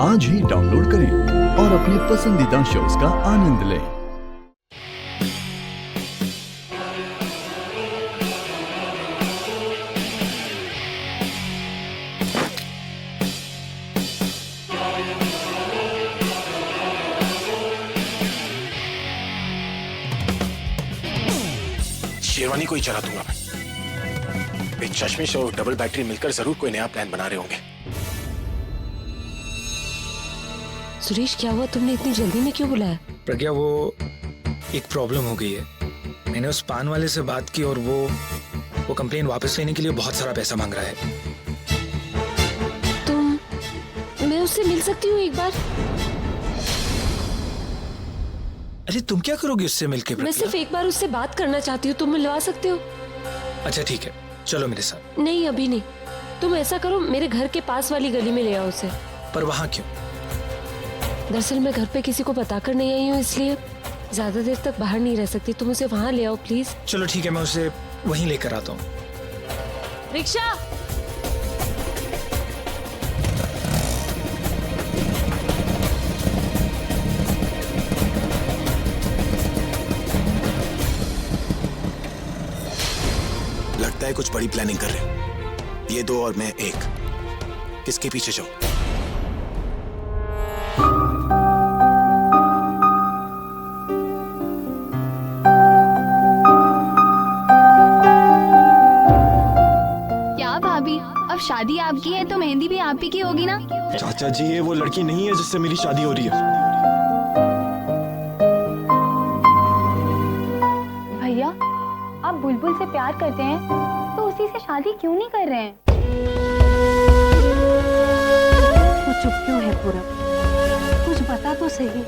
आज ही डाउनलोड करें और अपने पसंदीदा शोज का आनंद लें। शेरवानी को ही चला दूंगा मैं। चश्मिश और डबल बैटरी मिलकर जरूर कोई नया प्लान बना रहे होंगे। सुरेश, क्या हुआ? तुमने इतनी जल्दी में क्यों बुलाया? प्रज्ञा, वो एक प्रॉब्लम हो गई है। मैंने उस पान वाले से बात की और वो कंप्लेन वापस लेने के लिए बहुत सारा पैसा मांग रहा है। मैं उससे मिल सकती हूँ एक बार? अरे तुम क्या करोगी उससे मिलके? मैं सिर्फ एक बार उससे बात करना चाहती हूँ। तुम मिलवा सकते हो? अच्छा ठीक है, चलो मेरे साथ। नहीं, अभी नहीं। तुम ऐसा करो, मेरे घर के पास वाली गली में ले आओ उसे। पर वहाँ क्यों? दरअसल मैं घर पे किसी को बताकर नहीं आई हूँ, इसलिए ज्यादा देर तक बाहर नहीं रह सकती। तुम उसे वहाँ ले आओ प्लीज। चलो ठीक है, मैं उसे वहीं लेकर आता हूँ। रिक्शा! लगता है कुछ बड़ी प्लानिंग कर रहे हो। ये दो और मैं एक। किसके पीछे जाऊं? क्या भाभी, अब शादी आपकी है तो मेहंदी भी आप ही की होगी ना? चाचा जी, ये वो लड़की नहीं है जिससे मेरी शादी हो रही है। भैया, आप बुलबुल से प्यार करते हैं तो उसी से शादी क्यों नहीं कर रहे हैं? वो चुप क्यों है पूरब? कुछ बता तो सही।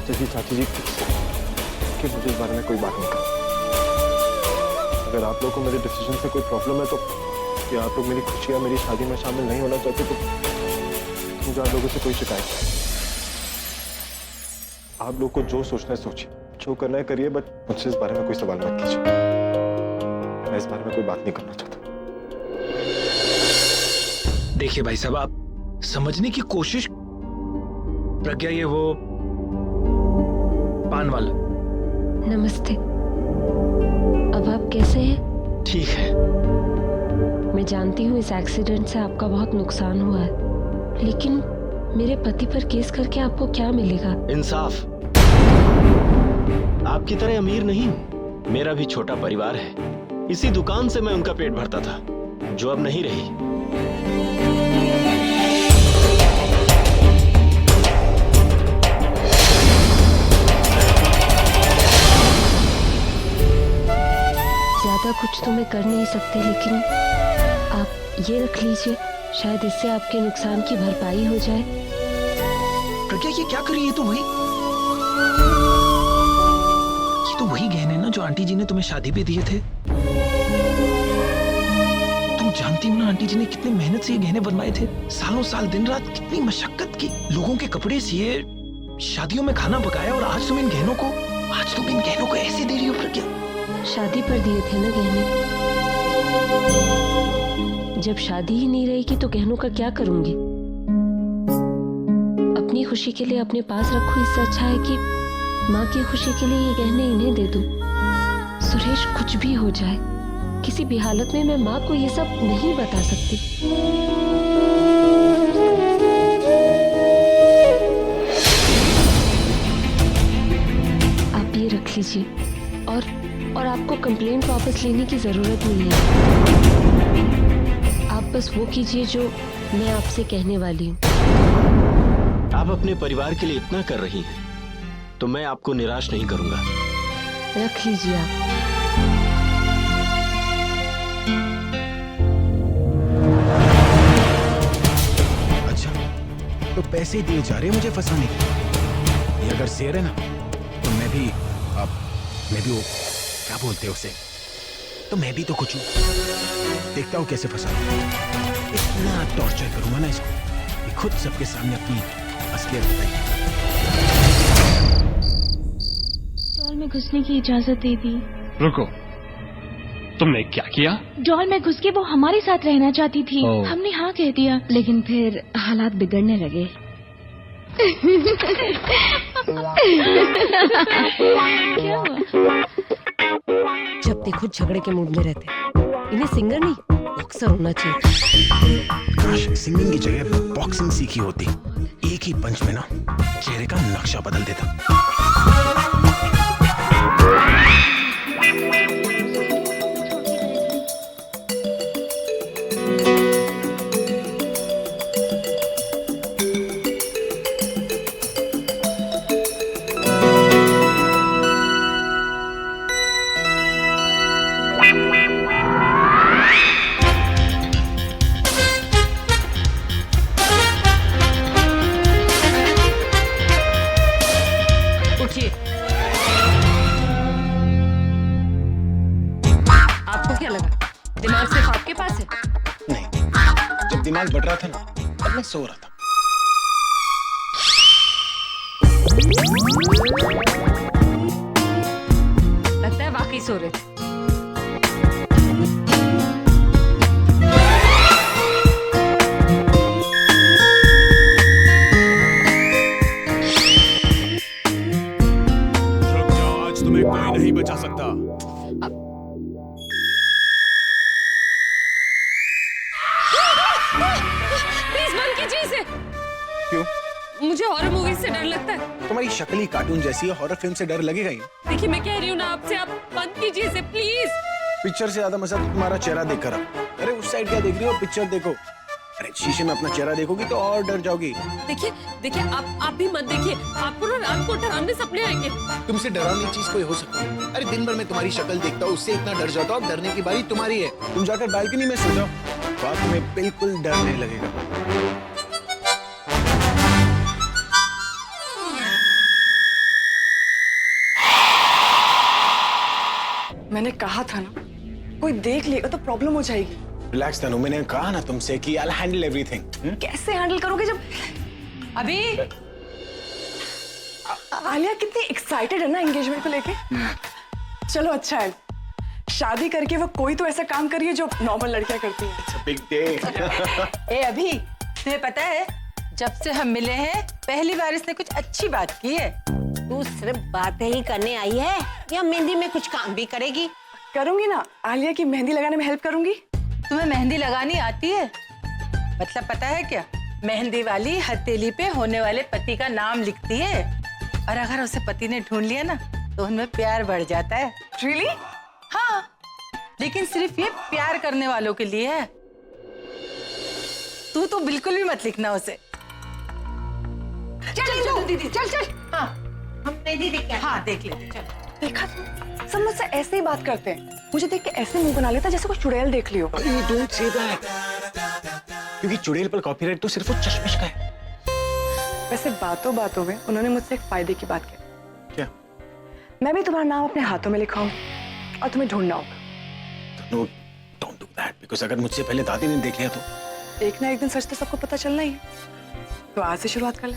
चाची जी कि मुझे इस बारे में कोई बात नहीं कर। अगर आप लोगों को मेरे डिसीजन से कोई प्रॉब्लम है तो या आप लोग मेरी खुशियां मेरी शादी में शामिल नहीं होना चाहते तो मुझे आप लोगों से कोई शिकायत नहीं। आप लोग को जो सोचना है सोचिए, जो करना है करिए, बट मुझसे इस बारे में कोई सवाल मत कीजिए। मैं इस बारे में कोई बात नहीं करना चाहता। देखिए भाई साहब, आप समझने की कोशिश। प्रज्ञा, ये वो पान वाला। नमस्ते। अब आप कैसे हैं? ठीक है। मैं जानती हूँ इस एक्सीडेंट से आपका बहुत नुकसान हुआ है, लेकिन मेरे पति पर केस करके आपको क्या मिलेगा? इंसाफ। आपकी तरह अमीर नहीं हूँ, मेरा भी छोटा परिवार है। इसी दुकान से मैं उनका पेट भरता था, जो अब नहीं रही। ज्यादा कुछ तो मैं कर नहीं सकती, लेकिन आप ये रख लीजिए, शायद इससे आपके नुकसान की भरपाई हो जाए। प्रज्ञा, ये क्या कर रही है? तो वही गहने ना जो आंटी जी ने तुम्हें शादी पे दिए थे। तुम जानती हो ना आंटी जी ने कितनी मेहनत से ये गहने बनवाए थे। सालों साल दिन रात कितनी मशक्कत की, लोगों के कपड़े सिए, शादियों में खाना पकाया, और आज तुम इन गहनों को ऐसे दे रही हो? प्रज्ञा, शादी पर दिए थे ना गहने। जब शादी ही नहीं रहेगी तो गहनों का क्या करूंगी? अपनी खुशी के लिए अपने पास रखूं, इससे अच्छा है कि माँ की खुशी के लिए ये गहने इन्हें दे दूं। सुरेश, कुछ भी हो जाए, किसी भी हालत में मैं माँ को ये सब नहीं बता सकती। आप ये रख लीजिए, और आपको कंप्लेंट वापस लेने की जरूरत नहीं है। आप बस वो कीजिए जो मैं आपसे कहने वाली हूँ। आप अपने परिवार के लिए इतना कर रही हैं, तो मैं आपको निराश नहीं करूंगा। रख लीजिए आप। अच्छा, तो पैसे दिए जा रहे हैं मुझे फंसाने के। ये अगर शेर है ना, तो मैं भी वो क्या बोलते हैं उसे, तो मैं भी तो कुछ हूँ। देखता हूँ कैसे फंसा। इतना टॉर्चर करूंगा ना इसको, ये खुद सबके सामने अपनी असलियत बताएगी। डॉल में घुसने की इजाजत दे दी। रुको, तुमने क्या किया? डॉल में घुस के वो हमारे साथ रहना चाहती थी। हमने हाँ कह दिया, लेकिन फिर हालात बिगड़ने लगे। जब देखो झगड़े के मूड में रहते हैं। इन्हें सिंगर नहीं बॉक्सर होना चाहिए। काश सिंगिंग की जगह बॉक्सिंग सीखी होती, एक ही पंच में ना चेहरे का नक्शा बदल देता। उठिए। आपको क्या लगा दिमाग सिर्फ आपके पास है? नहीं, जब दिमाग बढ़ रहा था ना तब मैं सो रहा था। लगता है वाकई सो रहे थे। आज तुम्हें कोई नहीं बचा सकता। प्लीज बंद कीजिए इसे। क्यों? मुझे हॉरर मूवीज से डर लगता है। तुम्हारी शक्ल ही कार्टून जैसी है, हॉरर फिल्म से डर लगेगा ही। देखिए मैं कह रही हूँ ना आपसे, आप बंद कीजिए इसे प्लीज। पिक्चर से ज्यादा मजा तो तुम्हारा चेहरा देखकर आ। अरे उस साइड क्या देख रही हो, पिक्चर देखो। अरे शीशे में अपना चेहरा देखोगी तो और डर जाओगी। देखिए देखिए आप भी मत देखिए, आपको ना रात को डरावने सपने आएंगे। तुमसे डरावनी चीज कोई हो सकती है? अरे दिन भर मैं तुम्हारी शक्ल देखता हूँ, उससे इतना डर जाता हूँ, डरने की बारी तुम्हारी है। तुम जाकर बालकनी में सो जाओ, बाद में बिल्कुल डर नहीं लगेगा। मैंने कहा था ना, कोई देख लेगा तो प्रॉब्लम हो जाएगी। रिलैक्स तनु, मैंने कहा ना तुमसे कि I'll handle everything। कैसे हैंडल करोगे जब अभी आलिया कितनी एक्साइटेड है ना एंगेजमेंट को लेके। चलो अच्छा है, शादी करके वो कोई तो ऐसा काम करिए जो नॉर्मल लड़कियां करती हैं। Big day. ए अभी तुम्हें पता है, जब से हम मिले हैं पहली बार इसने कुछ अच्छी बात की है। तू सिर्फ बातें ही करने आई है या मेहंदी में कुछ काम भी करेगी? करूंगी ना, आलिया की मेहंदी लगाने में हेल्प करूंगी। तुम्हें मेहंदी लगानी आती है? मतलब पता है क्या, मेहंदी वाली हथेली पे होने वाले पति का नाम लिखती है, और अगर उसे पति ने ढूंढ लिया ना तो उनमें प्यार बढ़ जाता है। रियली? हाँ, लेकिन सिर्फ ये प्यार करने वालों के लिए है। तू तो बिल्कुल भी मत लिखना उसे। चल दीदी, चल चल। हाँ हम मेहंदी देख के हाँ देख लेते, चल। देखा सब मुझसे ऐसे ही बात करते हैं, मुझे देख के ऐसे मुंह बना लेता जैसे कोई चुड़ैल देख लियो। Don't say that। क्योंकि चुड़ैल पर कॉपीराइट तो सिर्फ वो चश्मिश का है। वैसे बातों बातों में उन्होंने मुझसे एक फायदे की बात की। क्या? मैं भी तुम्हारा नाम अपने हाथों में लिखाऊं और तुम्हें ढूंढना होगा। No, don't do that, because अगर मुझसे पहले दादी ने देख लिया तो एक ना एक दिन सच तो सबको पता चलना ही है, तो आज से शुरुआत कर ले।